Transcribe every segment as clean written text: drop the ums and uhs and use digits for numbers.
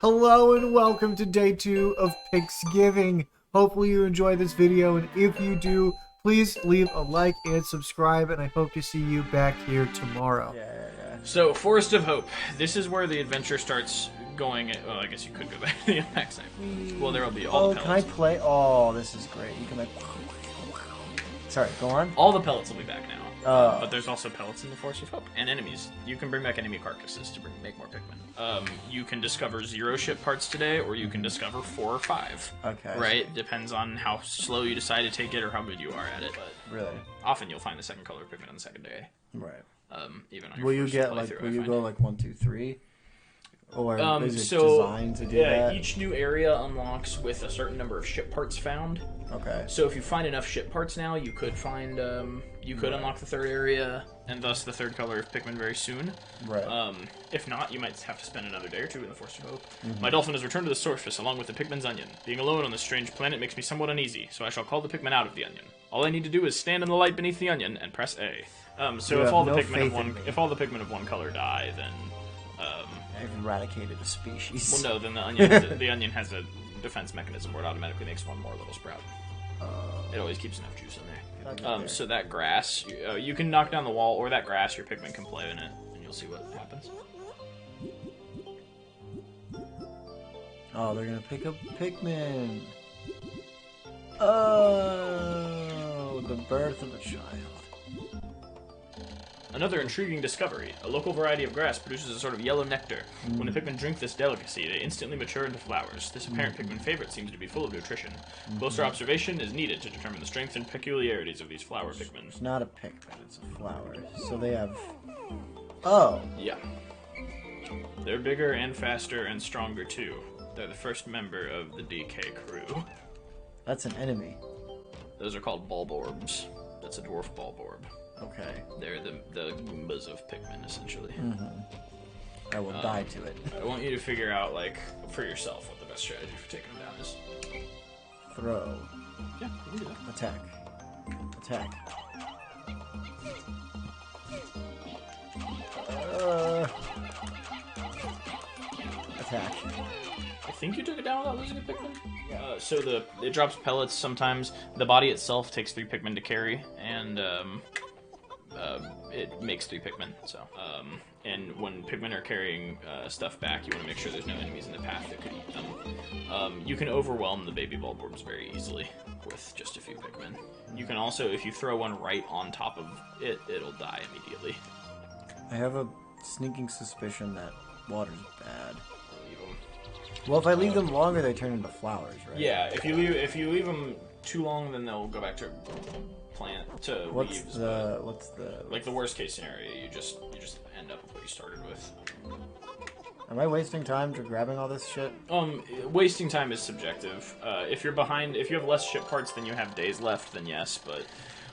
Hello and welcome to day 2 of Piksgiving. Hopefully you enjoy this video, and if you do, please leave a like and subscribe, and I hope to see you back here tomorrow. So, Forest of Hope. This is where the adventure starts going. Well, I guess you could go back to the impact site. Well, there will be all the pellets. Can I play? Oh, this is great. You can like... Sorry, go on. All the pellets will be back now. Oh. But there's also pellets in the Forest of Hope. And enemies. You can bring back enemy carcasses to make more Pikmin. You can discover 0 ship parts today, or you can discover 4 or 5. Okay. Right? Depends on how slow you decide to take it or how good you are at it. But really? often you'll find the second color Pikmin on the second day. Right. Even on your Will you first get playthrough, will you go like 1, 2, 3? Or is it so, designed to do that? Each new area unlocks with a certain number of ship parts found. Okay. So if you find enough ship parts now, you could find you could unlock the 3rd area and thus the 3rd color of Pikmin very soon. Right. If not, you might have to spend another day or 2 in the Forest of Hope. My dolphin has returned to the surface along with the Pikmin's onion. Being alone on this strange planet makes me somewhat uneasy, so I shall call the Pikmin out of the onion. All I need to do is stand in the light beneath the onion and press A. So if all the Pikmin of one color die, then I've eradicated a species. well, no, then the onion has a defense mechanism where it automatically makes one more little sprout. It always keeps enough juice in there. So that grass, you can knock down the wall, or that grass, your Pikmin can play in it, and you'll see what happens. Oh, they're gonna pick up Pikmin. Oh, the birth of a child. Another intriguing discovery. A local variety of grass produces a sort of yellow nectar. When the Pikmin drink this delicacy, they instantly mature into flowers. This apparent Pikmin favorite seems to be full of nutrition. Closer observation is needed to determine the strength and peculiarities of these flower Pikmin. It's not a Pikmin, it's a flower. So they have... Oh! Yeah. They're bigger and faster and stronger too. They're the first member of the DK crew. That's an enemy. Those are called Bulborbs. That's a dwarf Bulborb. Okay. They're the Goombas of Pikmin, essentially. I will die to it. I want you to figure out, like, for yourself what the best strategy for taking them down is. Throw. Yeah, you can do that. Attack. Attack. Attack. I think you took it down without losing a Pikmin. So it drops pellets sometimes. The body itself takes 3 Pikmin to carry, and it makes 3 Pikmin. So, and when Pikmin are carrying stuff back, you want to make sure there's no enemies in the path that could eat them. You can overwhelm the baby Bulborbs very easily with just a few Pikmin. You can also, if you throw one right on top of it, it'll die immediately. I have a sneaking suspicion that water's bad. Leave them. Well, if I leave them longer, they turn into flowers, right? Yeah, if you leave them too long, then they'll go back to plant to leaves. What's the like the worst case scenario? You just end up with what you started with. Am I wasting time to grabbing all this shit? Wasting time is subjective. If you're behind, if you have less ship parts than you have days left, then yes. But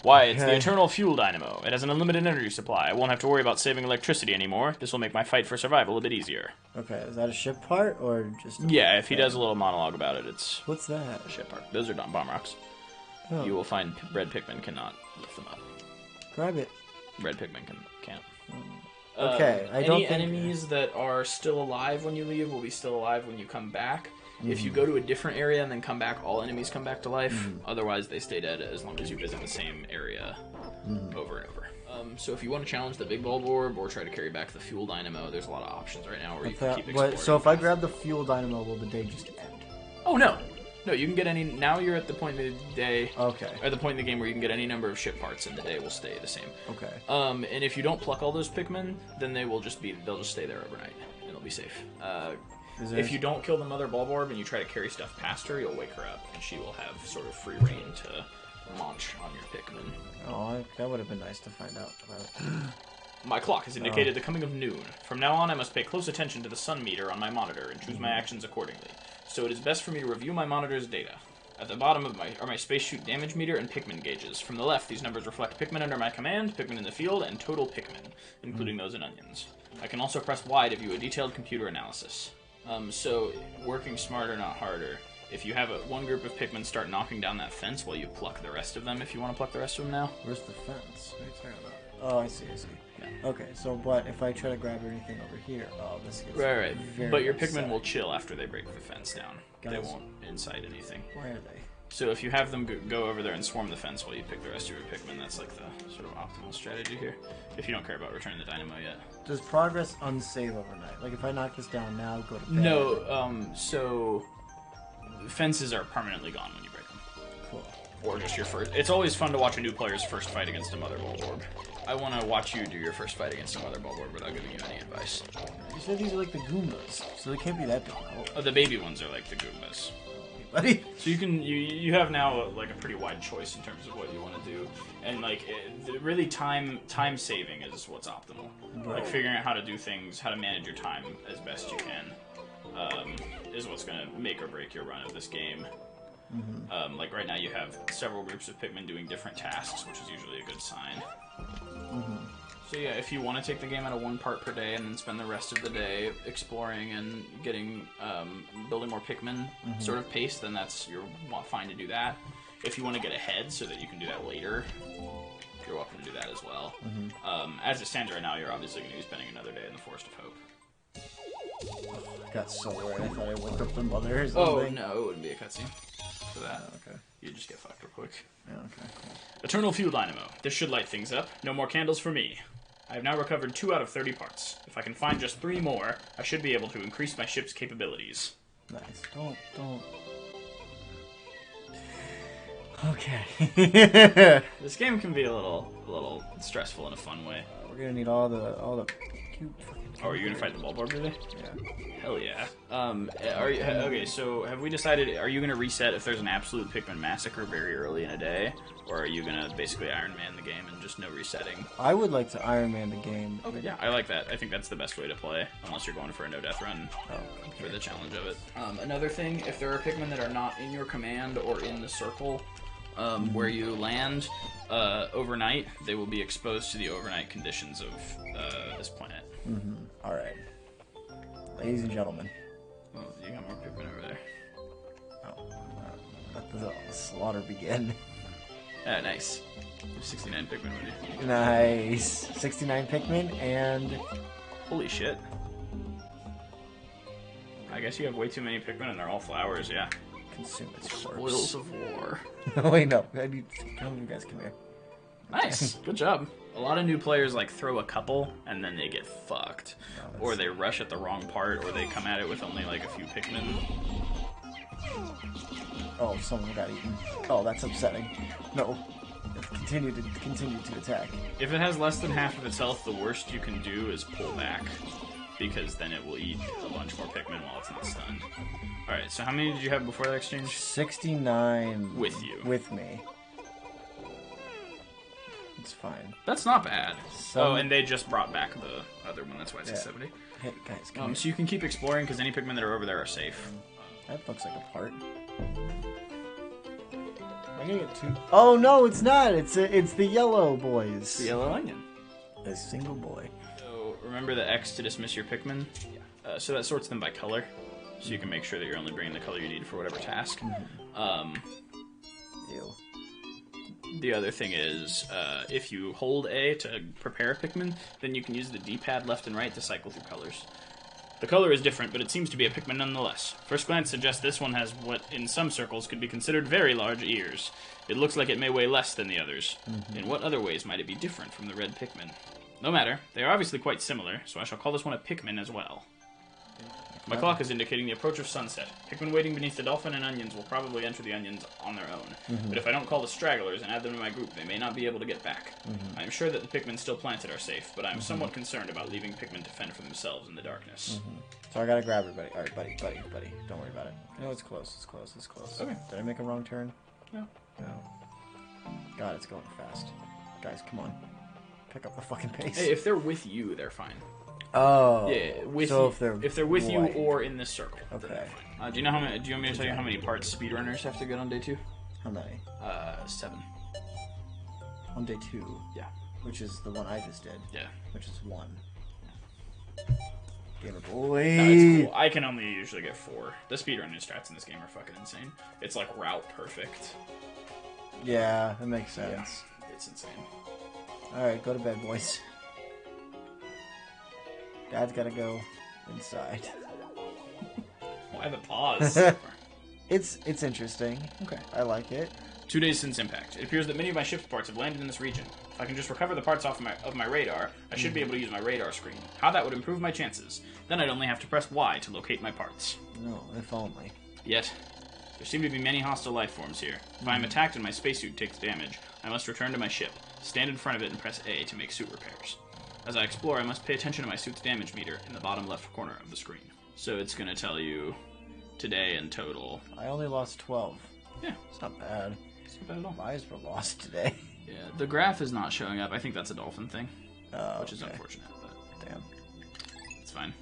why? It's the eternal fuel dynamo. It has an unlimited energy supply. I won't have to worry about saving electricity anymore. This will make my fight for survival a bit easier. Okay, is that a ship part or just? Yeah, if he does a little monologue about it, it's What's that? a ship part. Those are bomb rocks. Oh. You will find red Pikmin cannot lift them up. Grab it. Red Pikmin can't. Okay, I don't think... enemies that are still alive when you leave will be still alive when you come back. If you go to a different area and then come back, all enemies come back to life. Otherwise, they stay dead as long as you visit the same area over and over. So if you want to challenge the big Bulborb or try to carry back the fuel dynamo, there's a lot of options right now where you can keep exploring. So if I grab the fuel dynamo, will the day just end? Oh, no. No, you can get any... Now you're at the point in the day... Okay. At the point in the game where you can get any number of ship parts and the day will stay the same. Okay. And if you don't pluck all those Pikmin, then they will just be... They'll just stay there overnight, and it'll be safe. If you don't kill the mother Bulborb and you try to carry stuff past her, you'll wake her up, and she will have sort of free reign to launch on your Pikmin. Oh, that would have been nice to find out about. My clock has indicated the coming of noon. From now on, I must pay close attention to the sun meter on my monitor and choose my actions accordingly. So it is best for me to review my monitor's data. At the bottom of are my space chute damage meter and Pikmin gauges. From the left, these numbers reflect Pikmin under my command, Pikmin in the field, and total Pikmin, including those in onions. I can also press Y to view a detailed computer analysis. So, working smarter, not harder. If you have one group of Pikmin start knocking down that fence while you pluck the rest of them, if you want to pluck the rest of them now. Where's the fence? What are you talking about? Oh, I see. Yeah. Okay, so but if I try to grab anything over here, oh, this gets Right. very But your upset. Pikmin will chill after they break the fence down. They Guys. won't incite anything. Why are they? So if you have them go over there and swarm the fence while you pick the rest of your Pikmin, that's like the sort of optimal strategy here. If you don't care about returning the dynamo yet. Does progress unsave overnight? Like if I knock this down now, go to bed. No, so fences are permanently gone when you break them. Cool. Or just your first. It's always fun to watch a new player's first fight against a Mother Bulborb. I want to watch you do your first fight against a Mother Bulborb without giving you any advice. You said these are like the Goombas, so they can't be that difficult. Oh, the baby ones are like the Goombas. Buddy. So you have now like a pretty wide choice in terms of what you want to do, and like really time saving is what's optimal. Like figuring out how to do things, how to manage your time as best you can, is what's gonna make or break your run of this game. Like right now you have several groups of Pikmin doing different tasks, which is usually a good sign. So yeah, if you want to take the game at a 1 part per day and then spend the rest of the day exploring and getting building more Pikmin sort of pace, then you're fine to do that. If you want to get ahead so that you can do that later, you're welcome to do that as well. As it stands right now, you're obviously going to be spending another day in the Forest of Hope. I got so worried. I thought I woke up the mother or Oh something. no, it wouldn't be a cutscene for that. Oh, okay. You just get fucked real quick. Yeah, okay, cool. Eternal Fuel Dynamo. This should light things up. No more candles for me. I have now recovered 2 out of 30 parts. If I can find just 3 more, I should be able to increase my ship's capabilities. Nice. Don't. Okay. This game can be a little stressful in a fun way. We're gonna need all the cute. Oh, are you gonna fight the Bulborb today? Yeah. Hell yeah. Okay, so have we decided, are you gonna reset if there's an absolute Pikmin massacre very early in a day? Or are you gonna basically Iron Man the game and just no resetting? I would like to Iron Man the game. Okay, yeah, I like that. I think that's the best way to play, unless you're going for a no-death run for the challenge of it. Another thing, if there are Pikmin that are not in your command or in the circle where you land overnight, they will be exposed to the overnight conditions of this planet. Alright. Ladies and gentlemen. Oh, you got more Pikmin over there. Let the slaughter begin. Ah, nice. There's 69 Pikmin with you. Nice. 69 Pikmin and... Holy shit. I guess you have way too many Pikmin and they're all flowers, yeah. Consume its Spoils corpse. of war. Wait, no. I need... Come, you guys come here. Nice. Good job. A lot of new players like throw a couple and then they get fucked. No, Or they rush at the wrong part, or they come at it with only like a few Pikmin. Oh, someone got eaten. Oh, that's upsetting. No. Continue to attack. If it has less than half of its health, the worst you can do is pull back. Because then it will eat a bunch more Pikmin while it's not stunned. Alright, so how many did you have before that exchange? 69 With you. With me. It's fine. That's not bad. Some- Oh, and they just brought back the other one, that's why it's Yeah. 70. Hey, guys, come here. So you can keep exploring, because any Pikmin that are over there are safe. That looks like a part. I can get 2. Oh no, it's not. It's the yellow boys. The yellow onion. A single boy. So remember the X to dismiss your Pikmin? So that sorts them by color. So you can make sure that you're only bringing the color you need for whatever task. Ew. The other thing is, if you hold A to prepare a Pikmin, then you can use the D-pad left and right to cycle through colors. The color is different, but it seems to be a Pikmin nonetheless. First glance suggests this one has what, in some circles, could be considered very large ears. It looks like it may weigh less than the others. In what other ways might it be different from the red Pikmin? No matter, they are obviously quite similar, so I shall call this one a Pikmin as well. My clock is indicating the approach of sunset. Pikmin waiting beneath the dolphin and onions will probably enter the onions on their own. But if I don't call the stragglers and add them to my group, they may not be able to get back. I am sure that the Pikmin still planted are safe, but I am somewhat concerned about leaving Pikmin to fend for themselves in the darkness. So I gotta grab everybody. Alright, buddy. Don't worry about it. No, it's close. Okay. Did I make a wrong turn? No. No. God, it's going fast. Guys, come on. Pick up the fucking pace. Hey, if they're with you, they're fine. Oh. Yeah, with so you, if they're with you white. or in this circle. then Okay. they're fine. Do you know how many? Do you want me to tell you how many parts speedrunners have to get on day 2? How many? 7. On day 2. Yeah. Which is the one I just did. Yeah. Which is 1. Gamer boy. No, it's cool. I can only usually get 4. The speedrunning strats in this game are fucking insane. It's like route perfect. Yeah, that makes sense. Yeah, it's insane. Alright, go to bed, boys. Dad's gotta go inside. Why the pause? It's interesting. Okay. I like it. 2 days since impact. It appears that many of my ship's parts have landed in this region. If I can just recover the parts off of my radar, I should be able to use my radar screen. How that would improve my chances. Then I'd only have to press Y to locate my parts. No, if only. Yet, there seem to be many hostile life forms here. If I am attacked and my spacesuit takes damage, I must return to my ship, stand in front of it and press A to make suit repairs. As I explore, I must pay attention to my suit's damage meter in the bottom left corner of the screen. So it's going to tell you today in total. I only lost 12. Yeah, It's not bad. it's not bad at all. My eyes were lost today. Yeah, the graph is not showing up. I think that's a dolphin thing, Oh, which is okay. unfortunate, but Damn. it's fine.